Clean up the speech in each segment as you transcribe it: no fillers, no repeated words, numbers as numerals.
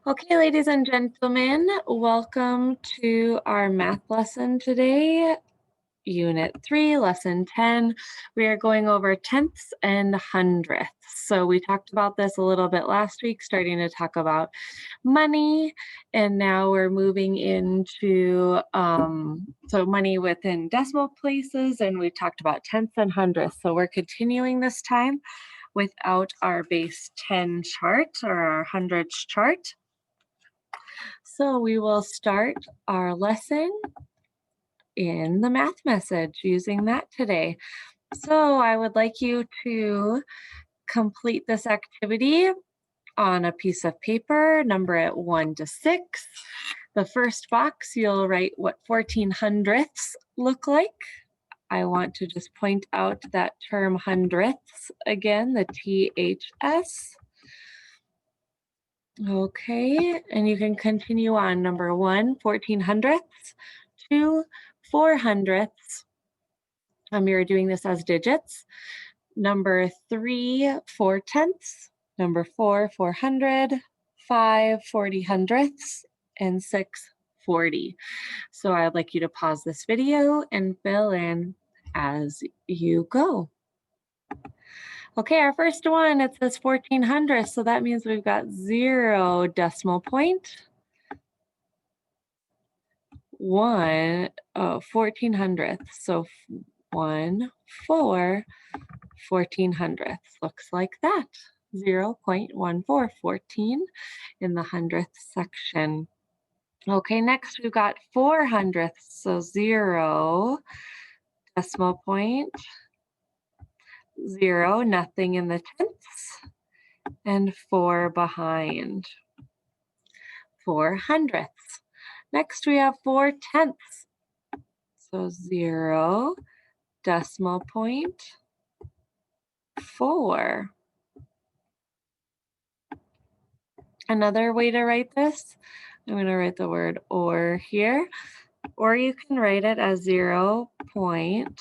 Okay, ladies and gentlemen, welcome to our math lesson today, Unit 3, Lesson 10. We are going over tenths and hundredths. So we talked about this a little bit last week, starting to talk about money, and now we're moving into money within decimal places, and we talked about tenths and hundredths. So we're continuing this time without our base 10 chart or our hundredths chart. So we will start our lesson in the math message using that today. So I would like you to complete this activity on a piece of paper, number it 1 to 6. The first box, you'll write what 14 hundredths look like. I want to just point out that term hundredths again, the THS. Okay, and you can continue on. Number 1, 14 hundredths. 2, 4 hundredths. You're doing this as digits. Number 3, 4 tenths. Number 4, 400. 5, 40 hundredths. And 6, 40. So I'd like you to pause this video and fill in as you go. Okay, our first one, it says 14 hundredths, so that means we've got 0 decimal point. 14 hundredths, so 1, 4, 14 hundredths, looks like that. 0.1414 in the hundredths section. Okay, next we've got 4 hundredths, so 0 decimal point, 0, nothing in the tenths, and 4 behind. 4 hundredths. Next we have 4 tenths, so 0 decimal point, 4. Another way to write this, I'm going to write the word or here, or you can write it as 0.40.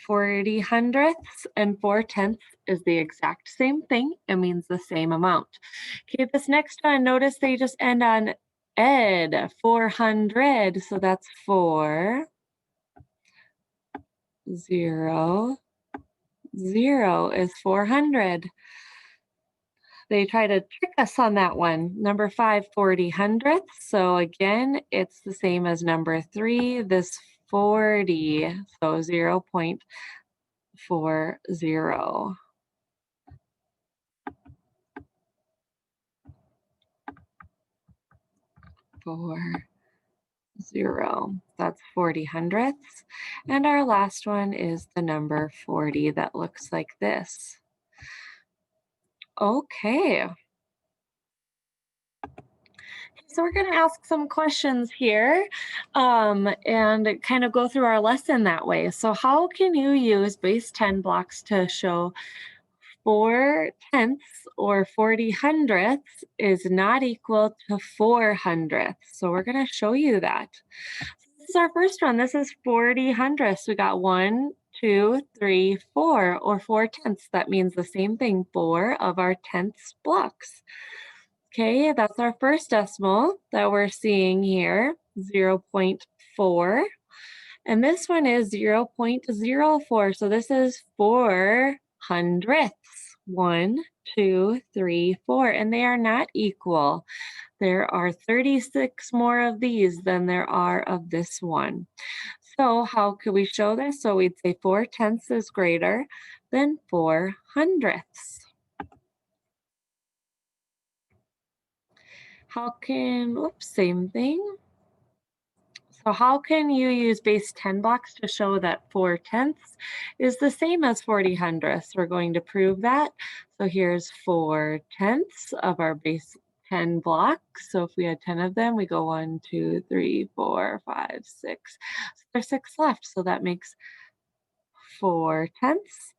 40 hundredths and 4 tenths is the exact same thing. It means the same amount. Okay, this next one, notice they just end on ed, 400. So that's 4, 0, 0 is 400. They try to trick us on that one. Number 5, 40 hundredths. So again, it's the same as number 3, this 40, so 0.40. 40. That's 40 hundredths. And our last one is the number 40 that looks like this. Okay. So we're going to ask some questions here and kind of go through our lesson that way. So how can you use base 10 blocks to show 4 tenths or 40 hundredths is not equal to 4 hundredths? So we're going to show you that. This is our first one. This is 40 hundredths. We got 1, 2, 3, 4, or 4 tenths. That means the same thing, 4 of our tenths blocks. Okay, that's our first decimal that we're seeing here, 0.4. And this one is 0.04. So this is 4 hundredths. 1, 2, 3, 4. And they are not equal. There are 36 more of these than there are of this one. So how could we show this? So we'd say 4 tenths is greater than 4 hundredths. Same thing. So how can you use base 10 blocks to show that 4 tenths is the same as 40 hundredths? We're going to prove that. So here's 4 tenths of our base 10 blocks. So if we had 10 of them, we go 1, 2, 3, 4, 5, 6. So there's 6 left. So that makes 4 tenths.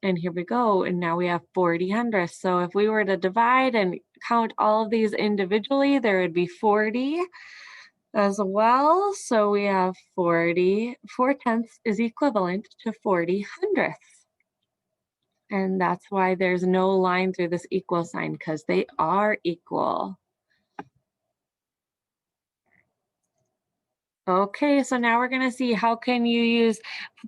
And here we go. And now we have 40 hundredths. So if we were to divide and count all of these individually, there would be 40 as well. So we have 4 tenths is equivalent to 40 hundredths. And that's why there's no line through this equal sign because they are equal. Okay, so now we're gonna see how can you use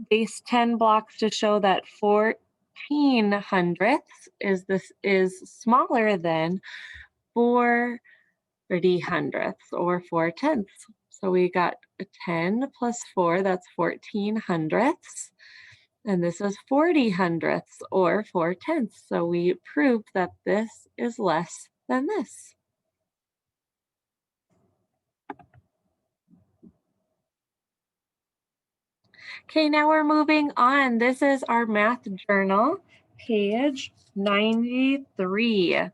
base 10 blocks to show that 14 hundredths is smaller than 40 hundredths or 4 tenths. So we got a 10 plus 4, that's 14 hundredths. And this is 40 hundredths or 4 tenths. So we proved that this is less than this. Okay, now we're moving on. This is our math journal, page 93.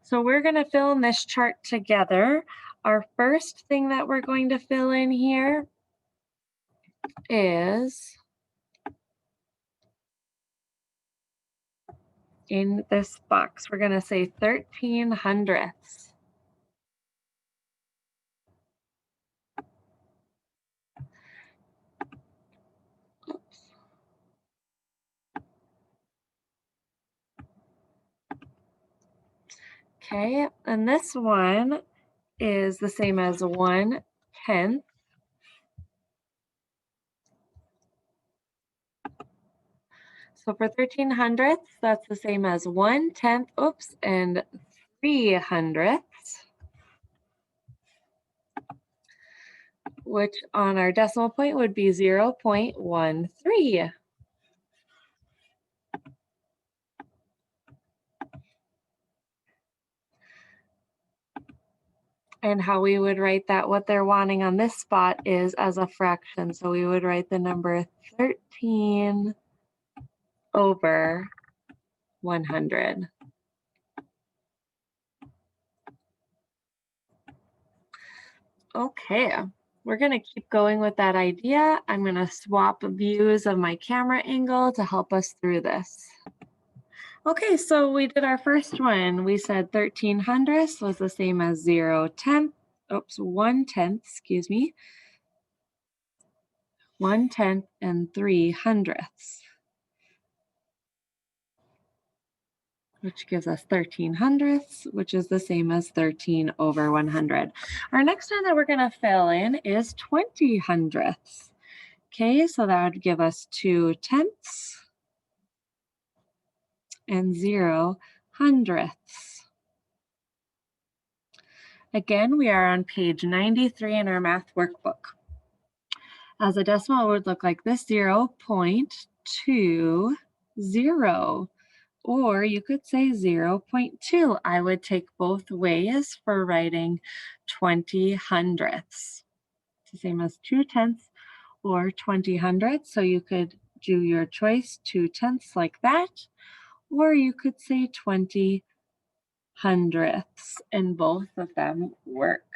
So we're going to fill in this chart together. Our first thing that we're going to fill in here is in this box. We're going to say 13 hundredths. Okay, and this one is the same as 1/10. So for 13 hundredths, that's the same as 1/10, oops, and 3 hundredths, which on our decimal point would be 0.13. And how we would write that, what they're wanting on this spot is as a fraction. So we would write the number 13 over 100. Okay, we're going to keep going with that idea. I'm going to swap views of my camera angle to help us through this. Okay, so we did our first one. We said 13 hundredths was the same as 0/10, oops, 1/10, excuse me, 1/10 and 3 hundredths, which gives us 13 hundredths, which is the same as 13 over 100. Our next one that we're going to fill in is 20 hundredths. Okay, so that would give us 2 tenths and 0 hundredths. Again, we are on page 93 in our math workbook. As a decimal, it would look like this, 0.20, or you could say 0.2. I would take both ways for writing 20 hundredths. It's the same as 2 tenths or 20 hundredths. So you could do your choice, 2 tenths like that, or you could say 20 hundredths, and both of them work.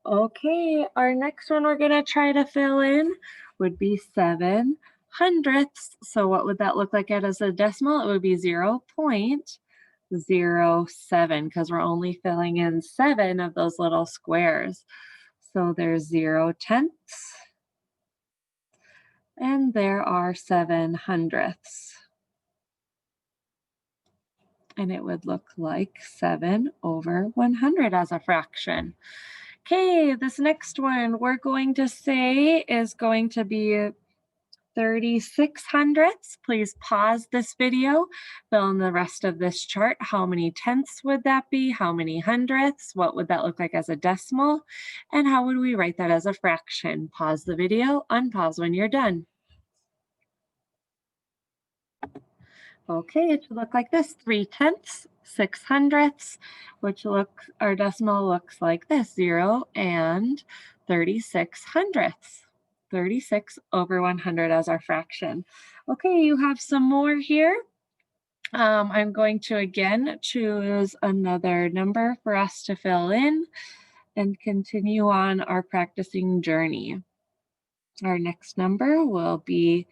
Okay, our next one we're going to try to fill in would be 7 hundredths. So what would that look like as a decimal? It would be 0.07 because we're only filling in 7 of those little squares. So there's 0 tenths and there are 7 hundredths. And it would look like 7 over 100 as a fraction. Okay, this next one we're going to say is going to be 36 hundredths. Please pause this video, fill in the rest of this chart. How many tenths would that be? How many hundredths? What would that look like as a decimal? And how would we write that as a fraction? Pause the video, unpause when you're done. Okay, it should look like this, 3 tenths, 6 hundredths, which our decimal looks like this, 0 and 36 hundredths. 36 over 100 as our fraction. Okay, you have some more here. I'm going to again choose another number for us to fill in and continue on our practicing journey. Our next number will be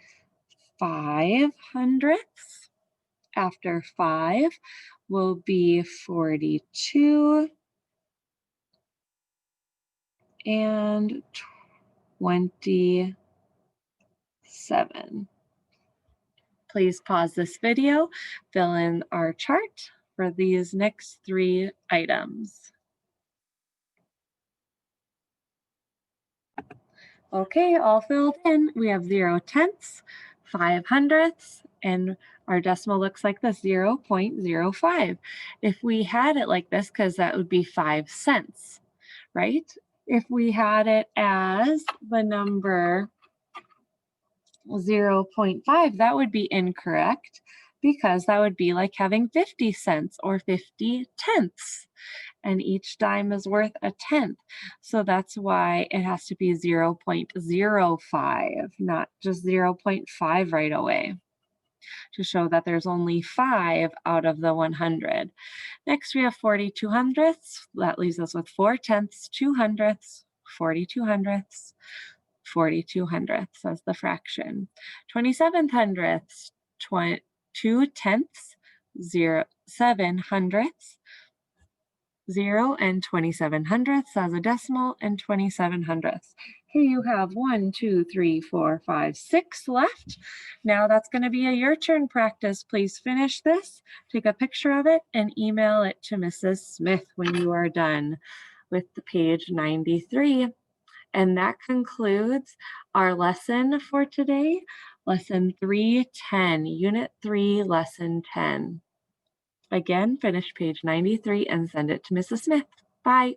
5 hundredths. After 5 will be 42 and 27. Please pause this video, fill in our chart for these next 3 items. Okay, all filled in. We have 0 tenths, 5 hundredths, and our decimal looks like this, 0.05. If we had it like this, because that would be 5 cents, right? If we had it as the number 0.5, that would be incorrect because that would be like having 50 cents or 50 tenths, and each dime is worth a tenth. So that's why it has to be 0.05, not just 0.5 right away, to show that there's only 5 out of the 100. Next, we have 42 hundredths. That leaves us with 4 tenths, 2 hundredths, 42 hundredths, 42 hundredths as the fraction. 27 hundredths, 2 tenths, 7 hundredths, 0 and 27 hundredths as a decimal, and 27 hundredths. Here you have 1, 2, 3, 4, 5, 6 left. Now that's going to be a your turn practice. Please finish this, take a picture of it, and email it to Mrs. Smith when you are done with the page 93. And that concludes our lesson for today, lesson 310, unit 3, lesson 10. Again, finish page 93 and send it to Mrs. Smith. Bye.